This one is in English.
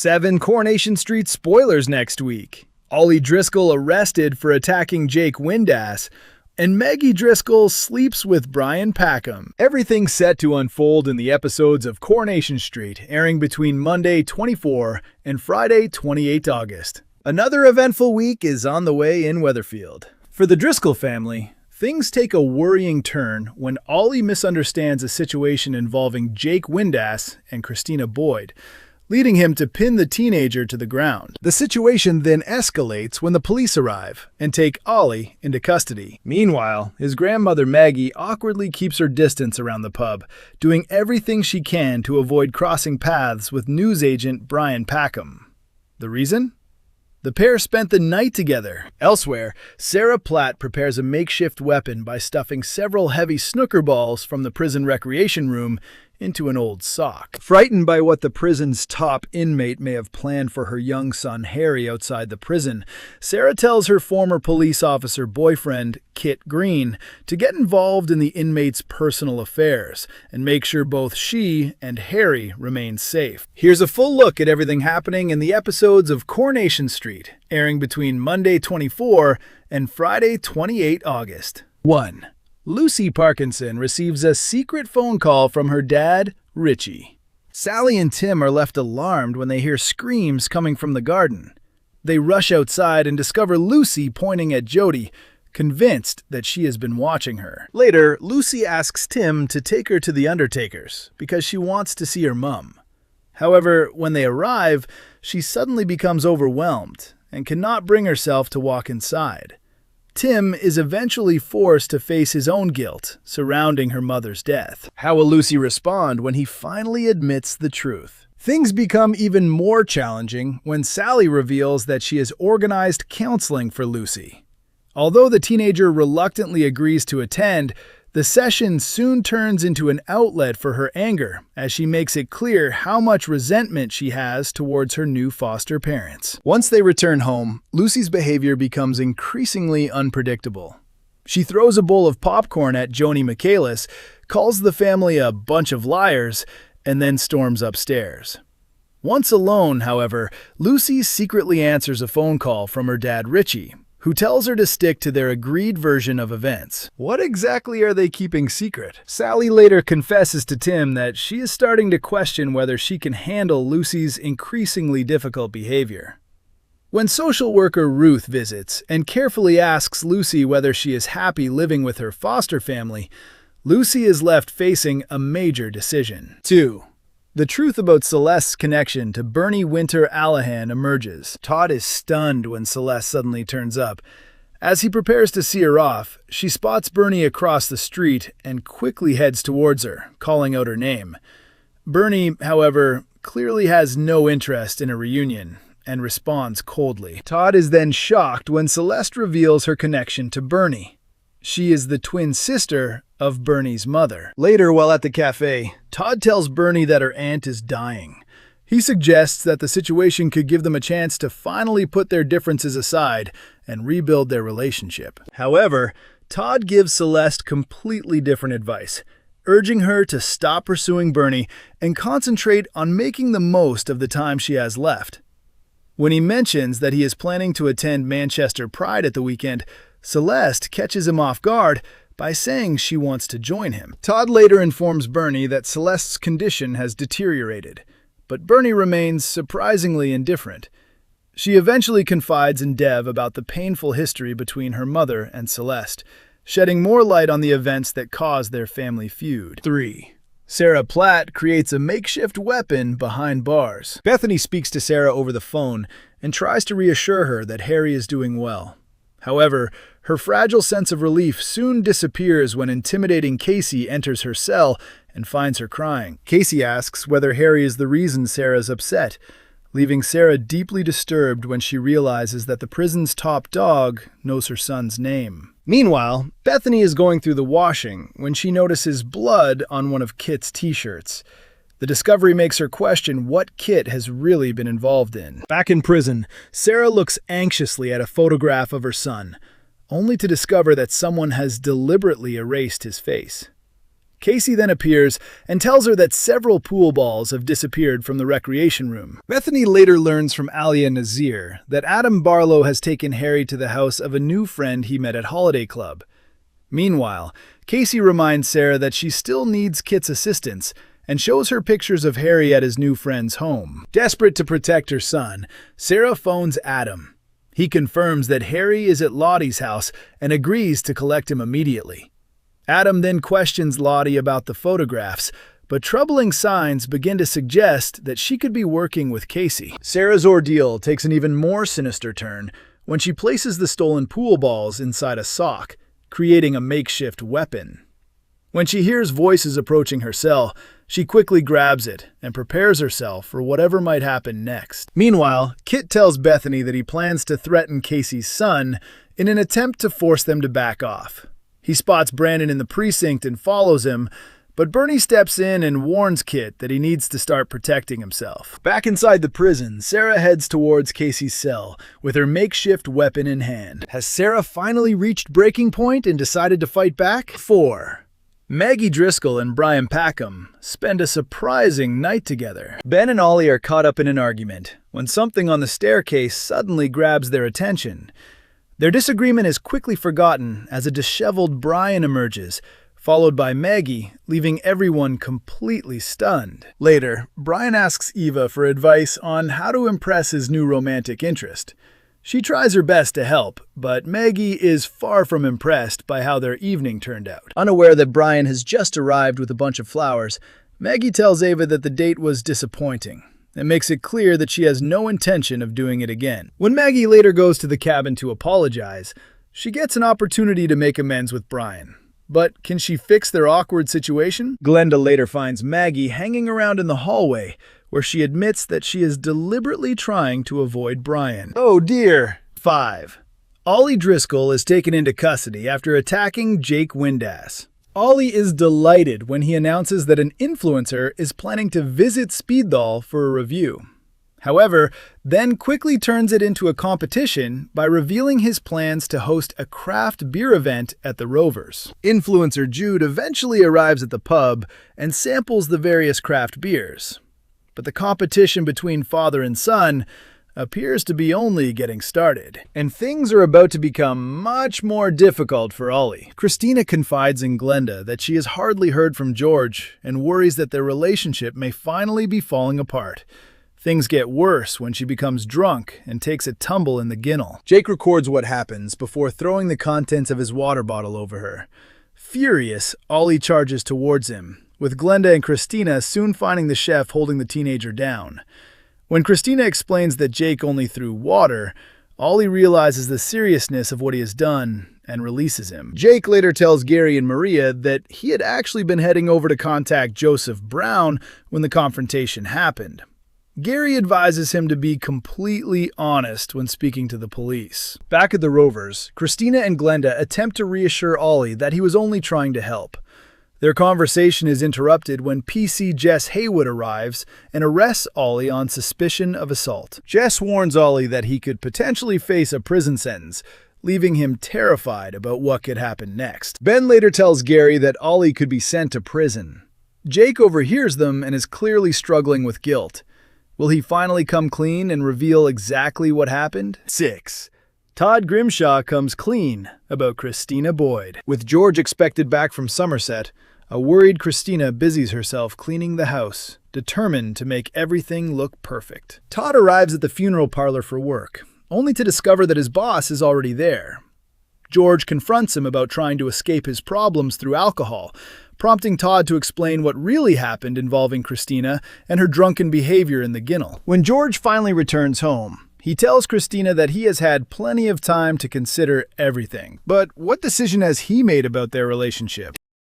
7 Coronation Street spoilers next week. Ollie Driscoll arrested for attacking Jake Windass, and Maggie Driscoll sleeps with Brian Packham. Everything set to unfold in the episodes of Coronation Street, airing between Monday 24 and Friday 28 August. Another eventful week is on the way in Weatherfield. For the Driscoll family, things take a worrying turn when Ollie misunderstands a situation involving Jake Windass and Christina Boyd, leading him to pin the teenager to the ground. The situation then escalates when the police arrive and take Ollie into custody. Meanwhile, his grandmother Maggie awkwardly keeps her distance around the pub, doing everything she can to avoid crossing paths with newsagent Brian Packham. The reason? The pair spent the night together. Elsewhere, Sarah Platt prepares a makeshift weapon by stuffing several heavy snooker balls from the prison recreation room into an old sock. Frightened by what the prison's top inmate may have planned for her young son Harry outside the prison, Sarah tells her former police officer boyfriend, Kit Green, to get involved in the inmate's personal affairs and make sure both she and Harry remain safe. Here's a full look at everything happening in the episodes of Coronation Street, airing between Monday 24 and Friday 28 August. 1. Lucy Parkinson receives a secret phone call from her dad, Richie. Sally and Tim are left alarmed when they hear screams coming from the garden. They rush outside and discover Lucy pointing at Jody, convinced that she has been watching her. Later, Lucy asks Tim to take her to the undertaker's because she wants to see her mum. However, when they arrive, she suddenly becomes overwhelmed and cannot bring herself to walk inside. Tim is eventually forced to face his own guilt surrounding her mother's death. How will Lucy respond when he finally admits the truth? Things become even more challenging when Sally reveals that she has organized counseling for Lucy. Although the teenager reluctantly agrees to attend, the session soon turns into an outlet for her anger as she makes it clear how much resentment she has towards her new foster parents. Once they return home, Lucy's behavior becomes increasingly unpredictable. She throws a bowl of popcorn at Joni Michaelis, calls the family a bunch of liars, and then storms upstairs. Once alone, however, Lucy secretly answers a phone call from her dad Richie, who tells her to stick to their agreed version of events. What exactly are they keeping secret? Sally later confesses to Tim that she is starting to question whether she can handle Lucy's increasingly difficult behavior. When social worker Ruth visits and carefully asks Lucy whether she is happy living with her foster family, Lucy is left facing a major decision. 2. The truth about Celeste's connection to Bernie Winter Allahan emerges. Todd is stunned when Celeste suddenly turns up. As he prepares to see her off, she spots Bernie across the street and quickly heads towards her, calling out her name. Bernie, however, clearly has no interest in a reunion and responds coldly. Todd is then shocked when Celeste reveals her connection to Bernie. She is the twin sister of Bernie's mother. Later, while at the cafe, Todd tells Bernie that her aunt is dying. He suggests that the situation could give them a chance to finally put their differences aside and rebuild their relationship. However, Todd gives Celeste completely different advice, urging her to stop pursuing Bernie and concentrate on making the most of the time she has left. When he mentions that he is planning to attend Manchester Pride at the weekend, Celeste catches him off guard by saying she wants to join him. Todd later informs Bernie that Celeste's condition has deteriorated, but Bernie remains surprisingly indifferent. She eventually confides in Dev about the painful history between her mother and Celeste, shedding more light on the events that caused their family feud. 3. Sarah Platt creates a makeshift weapon behind bars. Bethany speaks to Sarah over the phone and tries to reassure her that Harry is doing well. However, her fragile sense of relief soon disappears when intimidating Kacey enters her cell and finds her crying. Kacey asks whether Harry is the reason Sarah's upset, leaving Sarah deeply disturbed when she realizes that the prison's top dog knows her son's name. Meanwhile, Bethany is going through the washing when she notices blood on one of Kit's t-shirts. The discovery makes her question what Kit has really been involved in. Back in prison, Sarah looks anxiously at a photograph of her son, only to discover that someone has deliberately erased his face. Kacey then appears and tells her that several pool balls have disappeared from the recreation room. Bethany later learns from Ollie and Nazir that Adam Barlow has taken Harry to the house of a new friend he met at Holiday Club. Meanwhile, Kacey reminds Sarah that she still needs Kit's assistance and shows her pictures of Harry at his new friend's home. Desperate to protect her son, Sarah phones Adam. He confirms that Harry is at Lottie's house and agrees to collect him immediately. Adam then questions Lottie about the photographs, but troubling signs begin to suggest that she could be working with Kacey. Sarah's ordeal takes an even more sinister turn when she places the stolen pool balls inside a sock, creating a makeshift weapon. When she hears voices approaching her cell, she quickly grabs it and prepares herself for whatever might happen next. Meanwhile, Kit tells Bethany that he plans to threaten Kacey's son in an attempt to force them to back off. He spots Brandon in the precinct and follows him, but Bernie steps in and warns Kit that he needs to start protecting himself. Back inside the prison, Sarah heads towards Kacey's cell with her makeshift weapon in hand. Has Sarah finally reached breaking point and decided to fight back? 4. Maggie Driscoll and Brian Packham spend a surprising night together. Ben and Ollie are caught up in an argument when something on the staircase suddenly grabs their attention. Their disagreement is quickly forgotten as a disheveled Brian emerges, followed by Maggie, leaving everyone completely stunned. Later, Brian asks Eva for advice on how to impress his new romantic interest. She tries her best to help, but Maggie is far from impressed by how their evening turned out. Unaware that Brian has just arrived with a bunch of flowers, Maggie tells Eva that the date was disappointing and makes it clear that she has no intention of doing it again. When Maggie later goes to the cabin to apologize, she gets an opportunity to make amends with Brian. But can she fix their awkward situation? Glenda later finds Maggie hanging around in the hallway, where she admits that she is deliberately trying to avoid Brian. Oh dear. 5. Ollie Driscoll is taken into custody after attacking Jake Windass. Ollie is delighted when he announces that an influencer is planning to visit Speeddoll for a review. However, then quickly turns it into a competition by revealing his plans to host a craft beer event at the Rovers. Influencer Jude eventually arrives at the pub and samples the various craft beers. But the competition between father and son appears to be only getting started, and things are about to become much more difficult for Ollie. Christina confides in Glenda that she has hardly heard from George and worries that their relationship may finally be falling apart. Things get worse when she becomes drunk and takes a tumble in the ginnel. Jake records what happens before throwing the contents of his water bottle over her. Furious, Ollie charges towards him, with Glenda and Christina soon finding the chef holding the teenager down. When Christina explains that Jake only threw water, Ollie realizes the seriousness of what he has done and releases him. Jake later tells Gary and Maria that he had actually been heading over to contact Joseph Brown when the confrontation happened. Gary advises him to be completely honest when speaking to the police. Back at the Rovers, Christina and Glenda attempt to reassure Ollie that he was only trying to help. Their conversation is interrupted when PC Jess Haywood arrives and arrests Ollie on suspicion of assault. Jess warns Ollie that he could potentially face a prison sentence, leaving him terrified about what could happen next. Ben later tells Gary that Ollie could be sent to prison. Jake overhears them and is clearly struggling with guilt. Will he finally come clean and reveal exactly what happened? 6. Todd Grimshaw comes clean about Christina Boyd. With George expected back from Somerset, a worried Christina busies herself cleaning the house, determined to make everything look perfect. Todd arrives at the funeral parlor for work, only to discover that his boss is already there. George confronts him about trying to escape his problems through alcohol, prompting Todd to explain what really happened involving Christina and her drunken behavior in the ginnel. When George finally returns home, he tells Christina that he has had plenty of time to consider everything. But what decision has he made about their relationship?